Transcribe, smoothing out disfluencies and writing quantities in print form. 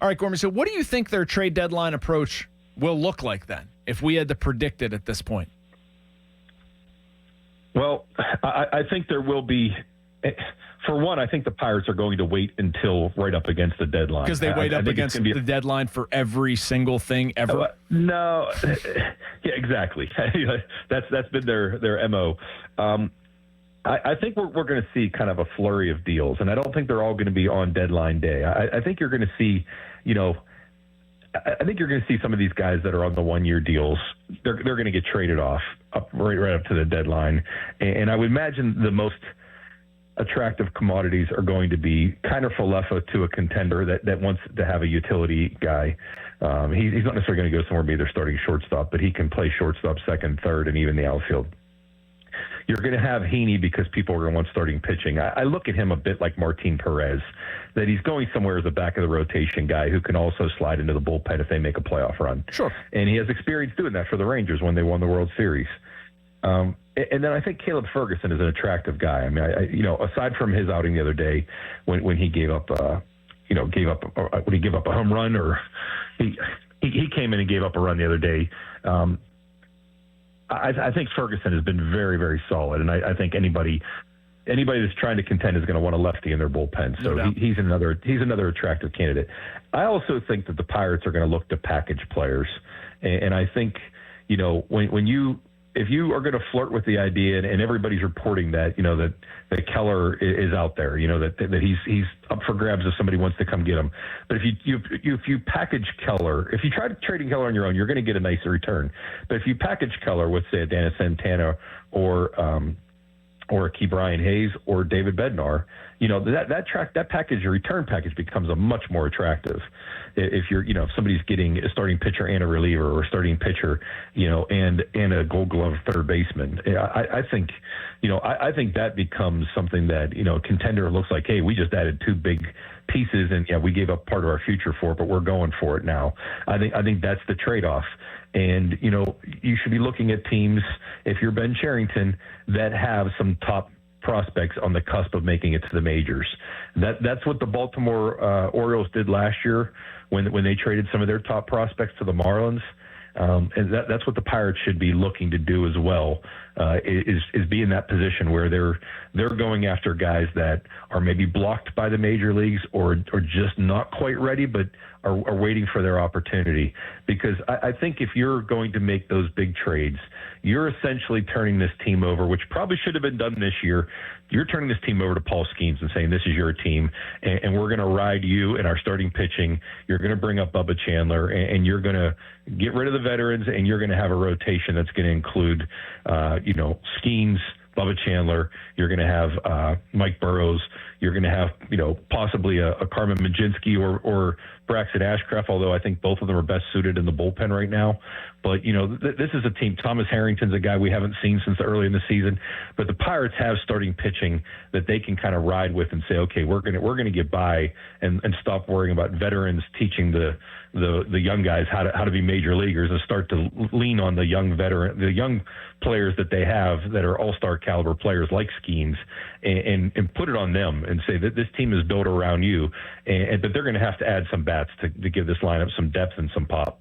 All right, Gorman, so what do you think their trade deadline approach will look like then, if we had to predict it at this point? Well, I think there will be. For one, I think the Pirates are going to wait until right up against the deadline. Because they wait up against the deadline for every single thing ever? No. Yeah, exactly. That's been their MO. I think we're going to see kind of a flurry of deals, and I don't think they're all going to be on deadline day. I think you're going to see, I think you're going to see some of these guys that are on the one-year deals. They're going to get traded off right up to the deadline, and I would imagine the most attractive commodities are going to be kind of Falefa to a contender that wants to have a utility guy. He's not necessarily going to go somewhere and be their starting shortstop, but he can play shortstop, second, third, and even the outfield. You're going to have Heaney because people are going to want starting pitching. I look at him a bit like Martin Perez, that he's going somewhere as a back of the rotation guy who can also slide into the bullpen if they make a playoff run. Sure. And he has experience doing that for the Rangers when they won the World Series. And then I think Caleb Ferguson is an attractive guy. I mean, aside from his outing the other day when he gave up, when he gave up a home run, or he came in and gave up a run the other day. I think Ferguson has been very, very solid, and I think anybody that's trying to contend is going to want a lefty in their bullpen. So he's another attractive candidate. I also think that the Pirates are going to look to package players, and I think if you are going to flirt with the idea, and everybody's reporting that that Keller is out there, that he's up for grabs if somebody wants to come get him. But if you package Keller, if you try trading Keller on your own, you're going to get a nicer return. But if you package Keller with, say, a Dennis Santana or a Key Brian Hayes or David Bednar, that package, your return package, becomes a much more attractive. If if somebody's getting a starting pitcher and a reliever, or a starting pitcher, and a Gold Glove third baseman, I think that becomes something that a contender looks like, hey, we just added two big pieces, and we gave up part of our future for it, but we're going for it now. I think that's the trade-off. And you should be looking at teams, if you're Ben Cherington, that have some top prospects on the cusp of making it to the majors. That's what the Baltimore Orioles did last year when they traded some of their top prospects to the Marlins. And that's what the Pirates should be looking to do as well, is be in that position where they're going after guys that are maybe blocked by the major leagues or just not quite ready, but are waiting for their opportunity. Because I think if you're going to make those big trades, you're essentially turning this team over, which probably should have been done this year. You're turning this team over to Paul Skeens and saying, this is your team, and we're going to ride you and our starting pitching. You're going to bring up Bubba Chandler, and you're going to get rid of the veterans, and you're going to have a rotation that's going to include, Skeens, Bubba Chandler. You're going to have Mike Burrows. You're going to have, possibly a Carmen Mlodzinski or Braxton Ashcraft, although I think both of them are best suited in the bullpen right now. But, this is a team. Thomas Harrington's a guy we haven't seen since early in the season. But the Pirates have starting pitching that they can kind of ride with and say, okay, we're going to get by and stop worrying about veterans teaching the young guys how to be major leaguers, and start to lean on the young players that they have that are all-star caliber players like Skeens, and put it on them and say that this team is built around you, and that they're going to have to add some bats to give this lineup some depth and some pop.